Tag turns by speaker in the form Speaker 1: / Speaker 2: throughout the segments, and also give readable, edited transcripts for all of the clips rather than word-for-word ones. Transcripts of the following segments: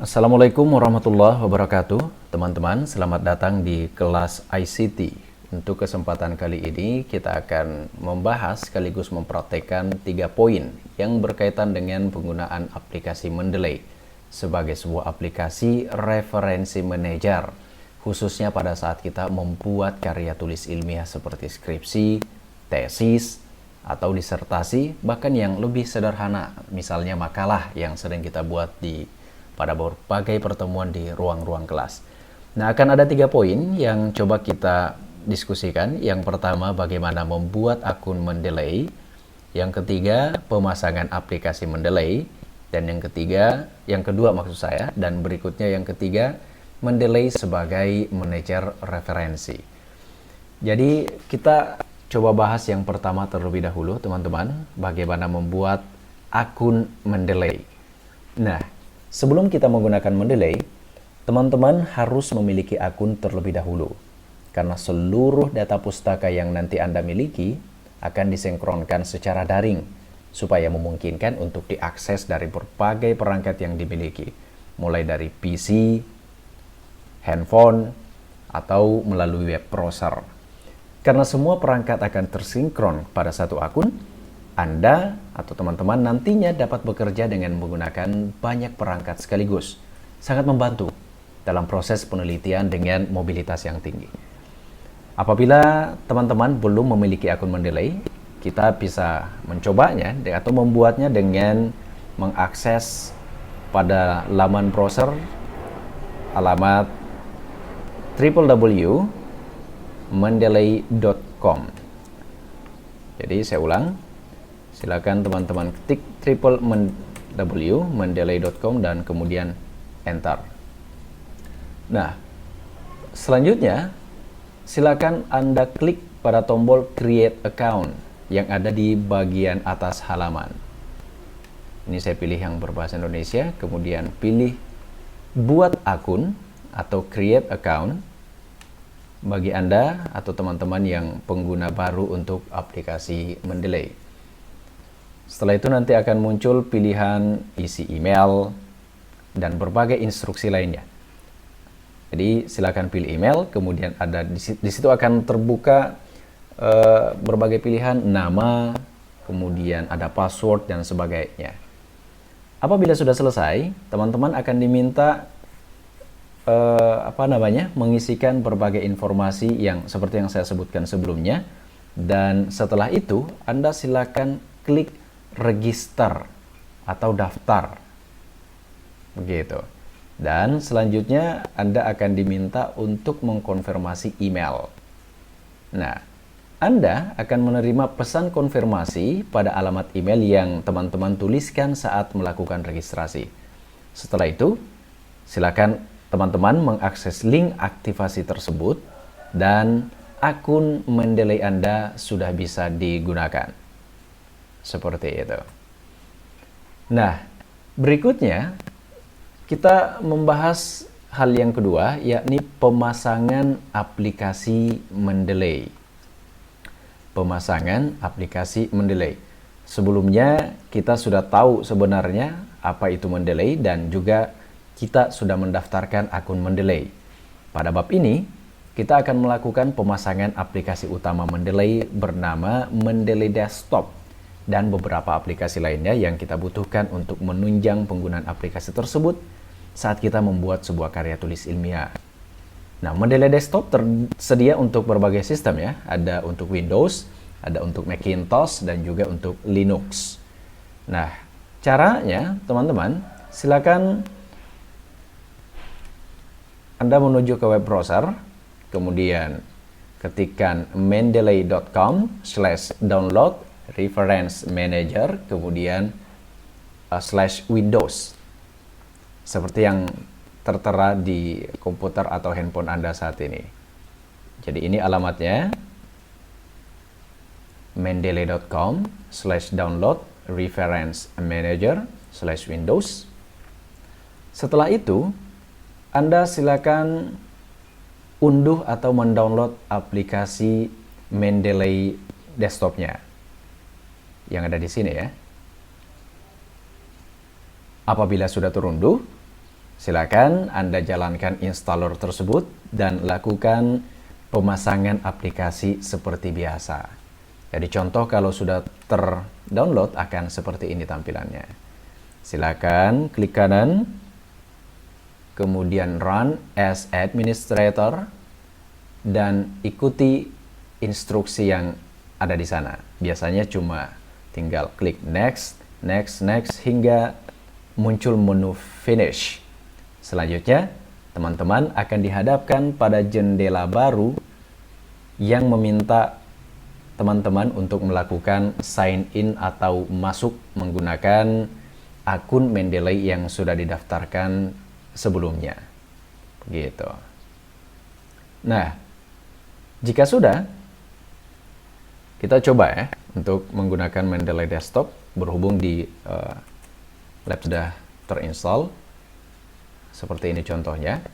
Speaker 1: Assalamualaikum warahmatullahi wabarakatuh. Teman-teman, selamat datang di kelas ICT. Untuk kesempatan kali ini, kita akan membahas sekaligus mempraktekkan 3 poin yang berkaitan dengan penggunaan aplikasi Mendeley sebagai sebuah aplikasi referensi manager, khususnya pada saat kita membuat karya tulis ilmiah seperti skripsi, tesis, atau disertasi, bahkan yang lebih sederhana, misalnya makalah yang sering kita buat pada berbagai pertemuan di ruang-ruang kelas. Nah, akan ada 3 poin yang coba kita diskusikan. Yang pertama, bagaimana membuat akun Mendeley. Yang ketiga, pemasangan aplikasi Mendeley. Dan yang kedua maksud saya, dan berikutnya yang ketiga, Mendeley sebagai manajer referensi. Jadi kita coba bahas yang pertama terlebih dahulu, teman-teman, bagaimana membuat akun Mendeley. Nah, sebelum kita menggunakan Mendeley, teman-teman harus memiliki akun terlebih dahulu. Karena seluruh data pustaka yang nanti Anda miliki akan disinkronkan secara daring, supaya memungkinkan untuk diakses dari berbagai perangkat yang dimiliki, mulai dari PC, handphone, atau melalui web browser. Karena semua perangkat akan tersinkron pada satu akun, Anda atau teman-teman nantinya dapat bekerja dengan menggunakan banyak perangkat sekaligus. Sangat membantu dalam proses penelitian dengan mobilitas yang tinggi. Apabila teman-teman belum memiliki akun Mendeley, kita bisa mencobanya atau membuatnya dengan mengakses pada laman browser alamat www.mendeley.com. Jadi saya ulang, silakan teman-teman ketik www.mendeley.com dan kemudian enter. Nah, selanjutnya silakan Anda klik pada tombol create account yang ada di bagian atas halaman. Ini saya pilih yang berbahasa Indonesia, kemudian pilih buat akun atau create account bagi Anda atau teman-teman yang pengguna baru untuk aplikasi Mendeley. Setelah itu nanti akan muncul pilihan isi email dan berbagai instruksi lainnya. Jadi silakan pilih email, kemudian ada di situ akan terbuka berbagai pilihan nama, kemudian ada password dan sebagainya. Apabila sudah selesai, teman-teman akan diminta mengisikan berbagai informasi yang seperti yang saya sebutkan sebelumnya, dan setelah itu Anda silakan klik register atau daftar begitu, dan selanjutnya Anda akan diminta untuk mengkonfirmasi email. Nah, Anda akan menerima pesan konfirmasi pada alamat email yang teman-teman tuliskan saat melakukan registrasi. Setelah itu, silakan teman-teman mengakses link aktivasi tersebut dan akun Mendeley Anda sudah bisa digunakan. Seperti itu. Nah, berikutnya kita membahas hal yang kedua, yakni pemasangan aplikasi Mendeley. Pemasangan aplikasi Mendeley. Sebelumnya kita sudah tahu sebenarnya apa itu Mendeley dan juga kita sudah mendaftarkan akun Mendeley. Pada bab ini, kita akan melakukan pemasangan aplikasi utama Mendeley bernama Mendeley Desktop dan beberapa aplikasi lainnya yang kita butuhkan untuk menunjang penggunaan aplikasi tersebut saat kita membuat sebuah karya tulis ilmiah. Nah, Mendeley Desktop tersedia untuk berbagai sistem ya. Ada untuk Windows, ada untuk Macintosh, dan juga untuk Linux. Nah, caranya teman-teman, silakan Anda menuju ke web browser, kemudian ketikkan mendeley.com/download reference manager, kemudian /Windows, seperti yang tertera di komputer atau handphone Anda saat ini. Jadi ini alamatnya, mendeley.com/download reference manager /Windows. Setelah itu, Anda silakan unduh atau mendownload aplikasi Mendeley Desktopnya yang ada di sini ya. Apabila sudah terunduh, Silakan Anda jalankan installer tersebut dan lakukan pemasangan aplikasi seperti biasa. Jadi contoh kalau sudah terdownload akan seperti ini tampilannya. Silakan klik kanan, kemudian run as administrator, dan ikuti instruksi yang ada di sana. Biasanya cuma tinggal klik next, next, next, hingga muncul menu finish. Selanjutnya, teman-teman akan dihadapkan pada jendela baru yang meminta teman-teman untuk melakukan sign in atau masuk menggunakan akun Mendeley yang sudah didaftarkan sebelumnya. Begitu. Nah, jika sudah, kita coba ya untuk menggunakan Mendeley Desktop berhubung di lab sudah terinstall. Seperti ini contohnya.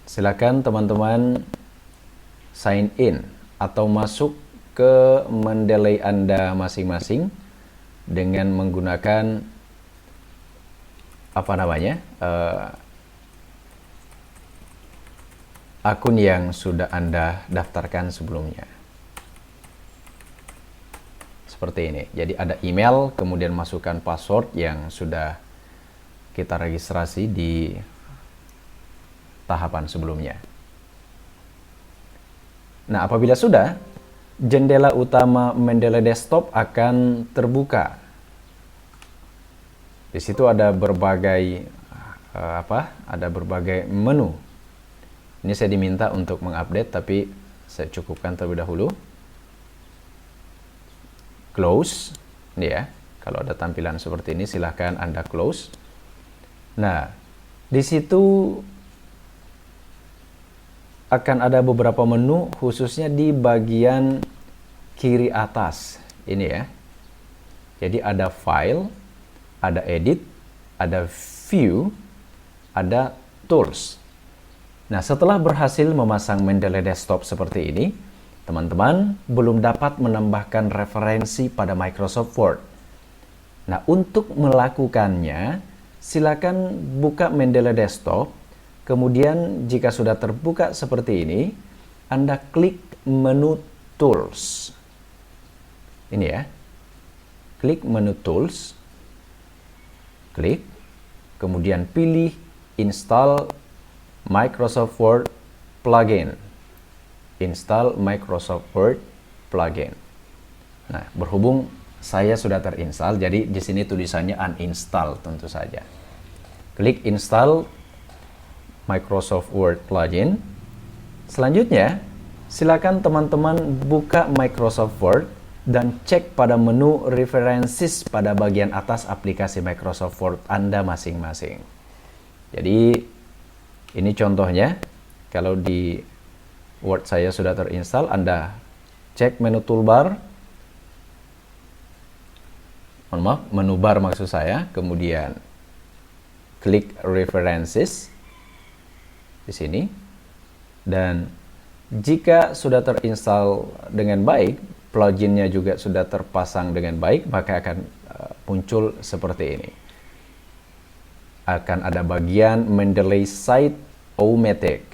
Speaker 1: Silakan teman-teman sign in atau masuk ke Mendeley Anda masing-masing dengan menggunakan akun yang sudah Anda daftarkan sebelumnya. Seperti ini. Jadi ada email, kemudian masukkan password yang sudah kita registrasi di tahapan sebelumnya. Nah, apabila sudah, jendela utama Mendeley Desktop akan terbuka. Di situ ada berbagai menu. Ini saya diminta untuk mengupdate, tapi saya cukupkan terlebih dahulu. Close, ini ya. Kalau ada tampilan seperti ini, silahkan Anda close. Nah, di situ akan ada beberapa menu, khususnya di bagian kiri atas. Ini ya. Jadi ada file, ada edit, ada view, ada tools. Nah, setelah berhasil memasang Mendeley Desktop seperti ini, teman-teman belum dapat menambahkan referensi pada Microsoft Word. Nah, untuk melakukannya, silakan buka Mendeley Desktop. Kemudian jika sudah terbuka seperti ini, Anda klik menu Tools. Ini ya. Klik menu Tools. Klik. Kemudian pilih Install Microsoft Word Plugin. Install Microsoft Word Plugin. Nah, berhubung saya sudah terinstall, jadi di sini tulisannya uninstall tentu saja. Klik Install Microsoft Word Plugin. Selanjutnya, silakan teman-teman buka Microsoft Word dan cek pada menu References pada bagian atas aplikasi Microsoft Word Anda masing-masing. Jadi, ini contohnya. Kalau di Word saya sudah terinstall, Anda cek menu toolbar, menu bar maksud saya, kemudian klik References di sini, dan jika sudah terinstall dengan baik, pluginnya juga sudah terpasang dengan baik, maka akan muncul seperti ini. Akan ada bagian Mendeley Site O-Matic.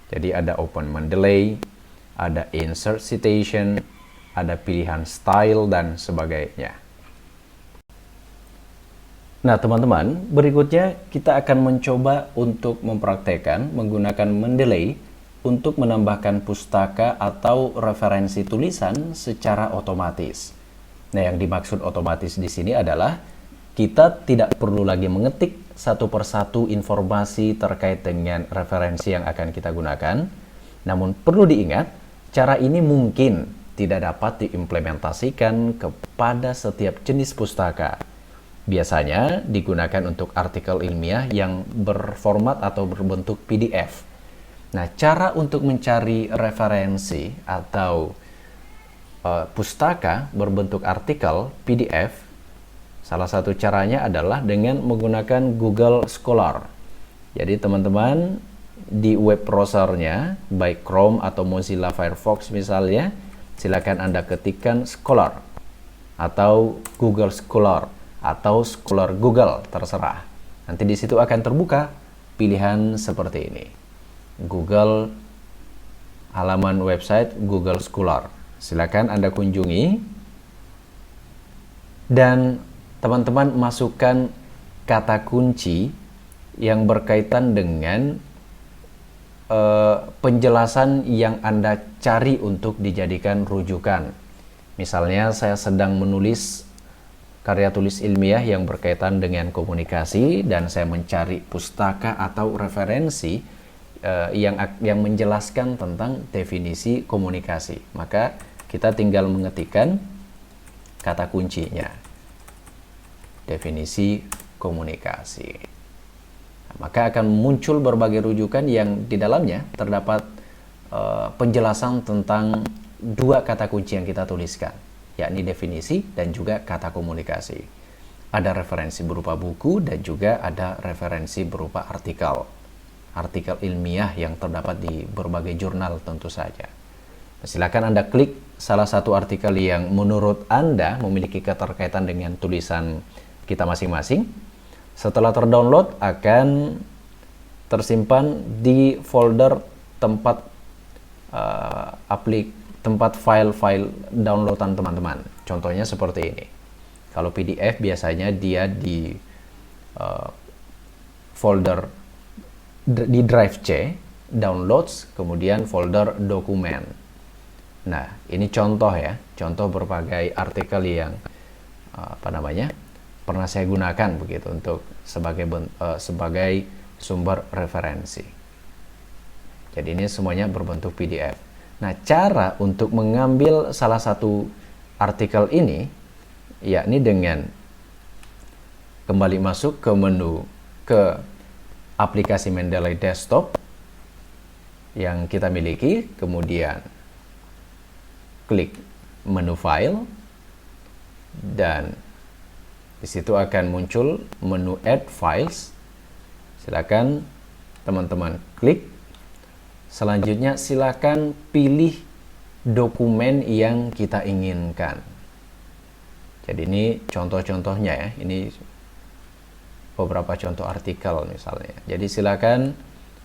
Speaker 1: Jadi ada Open Mendeley, ada Insert Citation, ada pilihan Style, dan sebagainya. Nah, teman-teman, berikutnya kita akan mencoba untuk mempraktekkan menggunakan Mendeley untuk menambahkan pustaka atau referensi tulisan secara otomatis. Nah, yang dimaksud otomatis di sini adalah kita tidak perlu lagi mengetik satu persatu informasi terkait dengan referensi yang akan kita gunakan. Namun perlu diingat, cara ini mungkin tidak dapat diimplementasikan kepada setiap jenis pustaka. Biasanya digunakan untuk artikel ilmiah yang berformat atau berbentuk PDF. Nah, cara untuk mencari referensi atau pustaka berbentuk artikel PDF, salah satu caranya adalah dengan menggunakan Google Scholar. Jadi teman-teman di web browsernya, baik Chrome atau Mozilla Firefox misalnya, silakan Anda ketikkan Scholar. atau Google Scholar atau Scholar Google, terserah. Nanti di situ akan terbuka pilihan seperti ini. Google, halaman website Google Scholar. Silakan Anda kunjungi dan teman-teman masukkan kata kunci yang berkaitan dengan penjelasan yang Anda cari untuk dijadikan rujukan. Misalnya saya sedang menulis karya tulis ilmiah yang berkaitan dengan komunikasi dan saya mencari pustaka atau referensi yang menjelaskan tentang definisi komunikasi. Maka kita tinggal mengetikkan kata kuncinya. Definisi komunikasi. Maka akan muncul berbagai rujukan yang di dalamnya terdapat penjelasan tentang dua kata kunci yang kita tuliskan, yakni definisi dan juga kata komunikasi. Ada referensi berupa buku dan juga ada referensi berupa artikel ilmiah yang terdapat di berbagai jurnal tentu saja. Silakan Anda klik salah satu artikel yang menurut Anda memiliki keterkaitan dengan tulisan kita masing-masing. Setelah terdownload akan tersimpan di folder tempat tempat file-file downloadan teman-teman. Contohnya seperti ini. Kalau PDF biasanya dia di folder di drive C, downloads, kemudian folder dokumen. Nah, ini contoh ya, contoh berbagai artikel yang pernah saya gunakan begitu untuk sebagai sumber referensi. Jadi ini semuanya berbentuk PDF. Nah, cara untuk mengambil salah satu artikel ini yakni dengan kembali masuk ke menu ke aplikasi Mendeley Desktop yang kita miliki, kemudian klik menu file dan di situ akan muncul menu Add Files. Silakan teman-teman klik. Selanjutnya silakan pilih dokumen yang kita inginkan. Jadi ini contoh-contohnya ya. Ini beberapa contoh artikel misalnya. Jadi silakan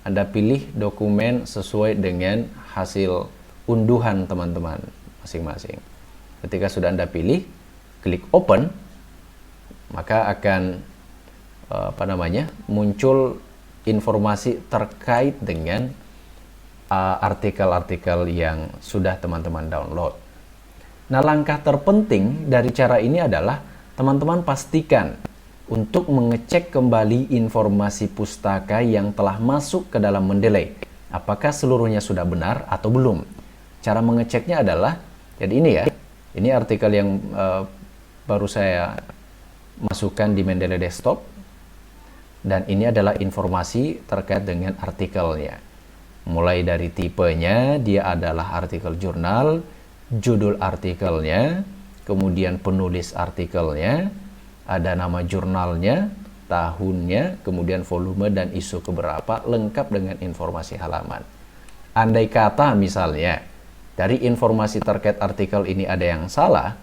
Speaker 1: Anda pilih dokumen sesuai dengan hasil unduhan teman-teman masing-masing. Ketika sudah Anda pilih, klik Open. Maka akan muncul informasi terkait dengan artikel-artikel yang sudah teman-teman download. Nah, langkah terpenting dari cara ini adalah teman-teman pastikan untuk mengecek kembali informasi pustaka yang telah masuk ke dalam Mendeley. Apakah seluruhnya sudah benar atau belum? Cara mengeceknya adalah, jadi ini ya, ini artikel yang baru saya masukkan di Mendeley Desktop dan ini adalah informasi terkait dengan artikelnya, mulai dari tipenya, dia adalah artikel jurnal, judul artikelnya, kemudian penulis artikelnya, ada nama jurnalnya, tahunnya, kemudian volume dan isu keberapa, lengkap dengan informasi halaman. Andai kata misalnya dari informasi terkait artikel ini ada yang salah,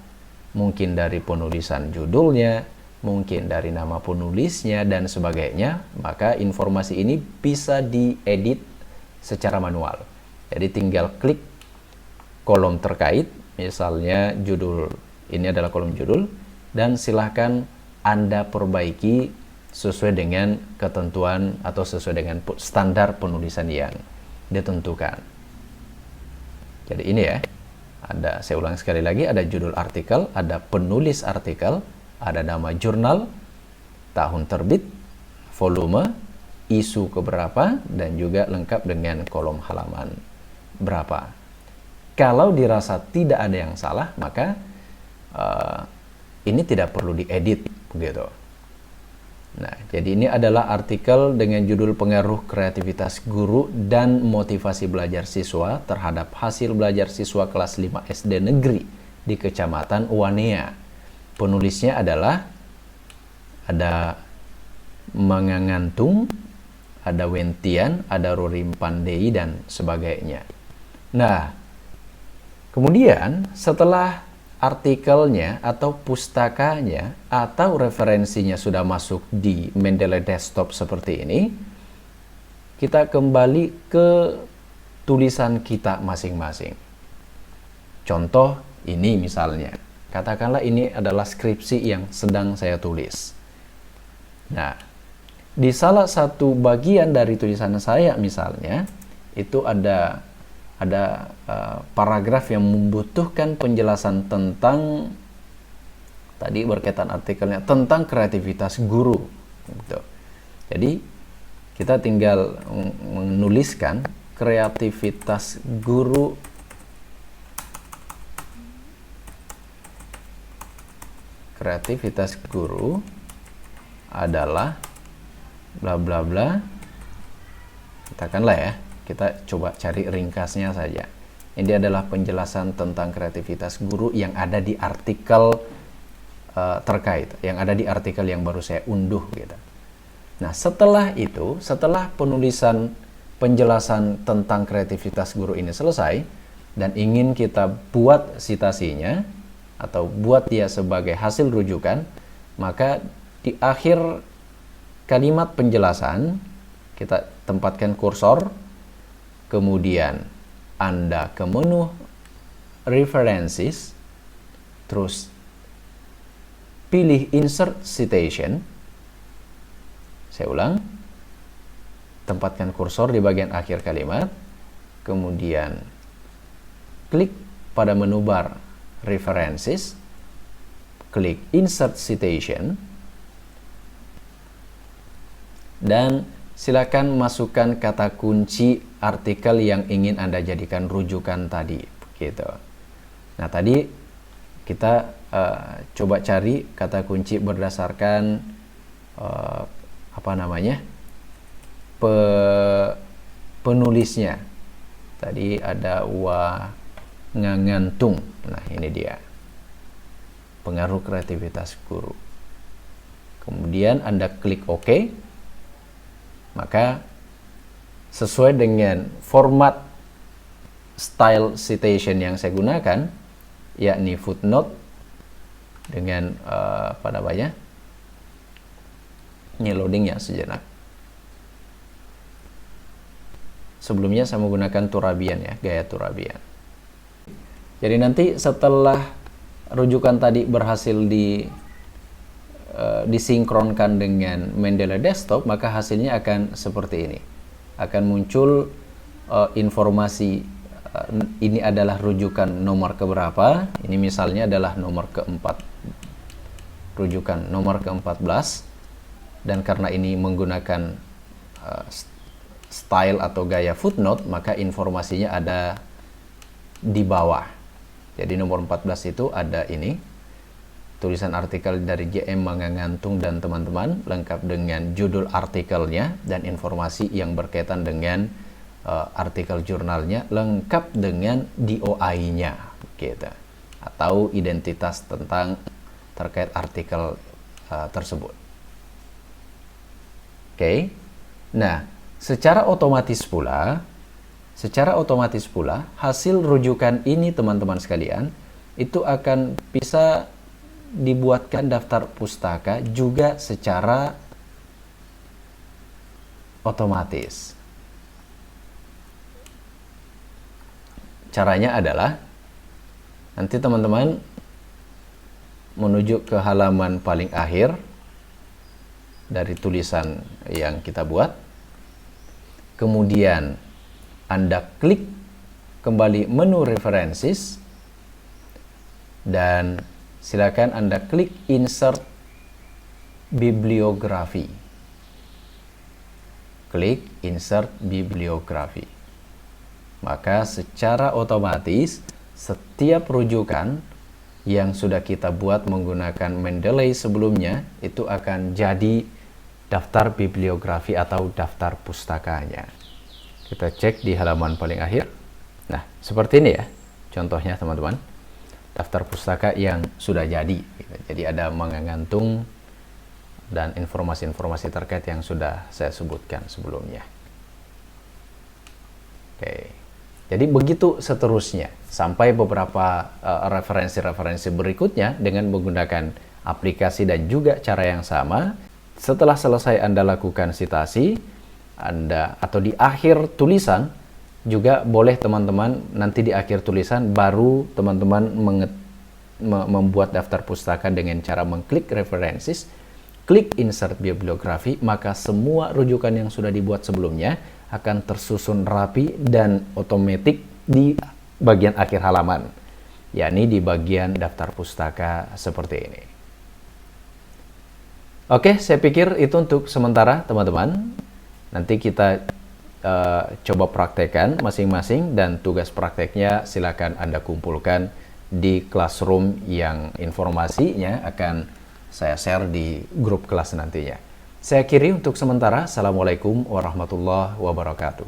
Speaker 1: mungkin dari penulisan judulnya, mungkin dari nama penulisnya dan sebagainya, maka informasi ini bisa diedit secara manual. Jadi tinggal klik kolom terkait, misalnya judul, ini adalah kolom judul, dan silahkan Anda perbaiki sesuai dengan ketentuan atau sesuai dengan standar penulisan yang ditentukan. Jadi ini ya, saya ulang sekali lagi, ada judul artikel, ada penulis artikel, ada nama jurnal, tahun terbit, volume, isu keberapa, dan juga lengkap dengan kolom halaman berapa. Kalau dirasa tidak ada yang salah, maka ini tidak perlu diedit begitu. Nah, jadi ini adalah artikel dengan judul Pengaruh Kreativitas Guru dan Motivasi Belajar Siswa terhadap hasil belajar siswa kelas 5 SD negeri di Kecamatan Wanea. Penulisnya adalah ada Mangangantung, ada Wentian, ada Rorim Pandei dan sebagainya. Nah, kemudian setelah artikelnya atau pustakanya atau referensinya sudah masuk di Mendeley Desktop seperti ini, kita kembali ke tulisan kita masing-masing. Contoh ini misalnya, katakanlah ini adalah skripsi yang sedang saya tulis. Nah, di salah satu bagian dari tulisan saya misalnya, itu ada paragraf yang membutuhkan penjelasan tentang, tadi berkaitan artikelnya, tentang kreativitas guru. Gitu. Jadi, kita tinggal menuliskan kreativitas guru adalah bla bla bla, katakanlah ya, kita coba cari ringkasnya saja. Ini adalah penjelasan tentang kreativitas guru yang ada di artikel terkait, yang ada di artikel yang baru saya unduh gitu. Nah, setelah itu, setelah penulisan penjelasan tentang kreativitas guru ini selesai dan ingin kita buat citasinya atau buat dia sebagai hasil rujukan, maka di akhir kalimat penjelasan kita tempatkan kursor, kemudian Anda ke menu references, terus pilih insert citation. Saya ulang, tempatkan kursor di bagian akhir kalimat, kemudian klik pada menu bar references, klik insert citation, dan silakan masukkan kata kunci artikel yang ingin Anda jadikan rujukan tadi, gitu. Nah, tadi kita coba cari kata kunci berdasarkan penulisnya. Tadi ada ngangantung. Nah, ini dia. Pengaruh kreativitas guru. Kemudian Anda klik OK. Maka sesuai dengan format style citation yang saya gunakan, yakni footnote dengan ini loadingnya sejenak. Sebelumnya saya menggunakan Turabian ya, gaya Turabian. Jadi nanti setelah rujukan tadi berhasil disinkronkan dengan Mendeley Desktop, maka hasilnya akan seperti ini. Akan muncul informasi ini adalah rujukan nomor keberapa. Ini misalnya adalah nomor keempat, rujukan nomor ke-14. Dan karena ini menggunakan style atau gaya footnote, maka informasinya ada di bawah. Jadi nomor 14 itu ada ini, tulisan artikel dari JM Mangangantung dan teman-teman, lengkap dengan judul artikelnya dan informasi yang berkaitan dengan artikel jurnalnya, lengkap dengan DOI-nya, gitu, atau identitas terkait artikel tersebut. Oke. Nah, secara otomatis pula hasil rujukan ini teman-teman sekalian itu akan bisa dibuatkan daftar pustaka juga secara otomatis. Caranya adalah nanti teman-teman menuju ke halaman paling akhir dari tulisan yang kita buat. Kemudian Anda klik kembali menu references dan silakan Anda klik insert bibliografi. Klik insert bibliografi. Maka secara otomatis setiap rujukan yang sudah kita buat menggunakan Mendeley sebelumnya itu akan jadi daftar bibliografi atau daftar pustakanya. Kita cek di halaman paling akhir. Nah, seperti ini ya contohnya teman-teman, daftar pustaka yang sudah jadi. Jadi ada Mangangantung dan informasi-informasi terkait yang sudah saya sebutkan sebelumnya. Oke. Jadi begitu seterusnya sampai beberapa referensi-referensi berikutnya dengan menggunakan aplikasi dan juga cara yang sama. Setelah selesai Anda lakukan citasi, Anda atau di akhir tulisan juga boleh teman-teman nanti di akhir tulisan baru teman-teman membuat daftar pustaka dengan cara mengklik references, klik insert bibliografi, maka semua rujukan yang sudah dibuat sebelumnya akan tersusun rapi dan otomatis di bagian akhir halaman, yakni di bagian daftar pustaka seperti ini. Oke, saya pikir itu untuk sementara teman-teman. Nanti kita coba praktekkan masing-masing, dan tugas prakteknya silakan Anda kumpulkan di classroom yang informasinya akan saya share di grup kelas nantinya. Saya akhiri untuk sementara. Assalamualaikum warahmatullahi wabarakatuh.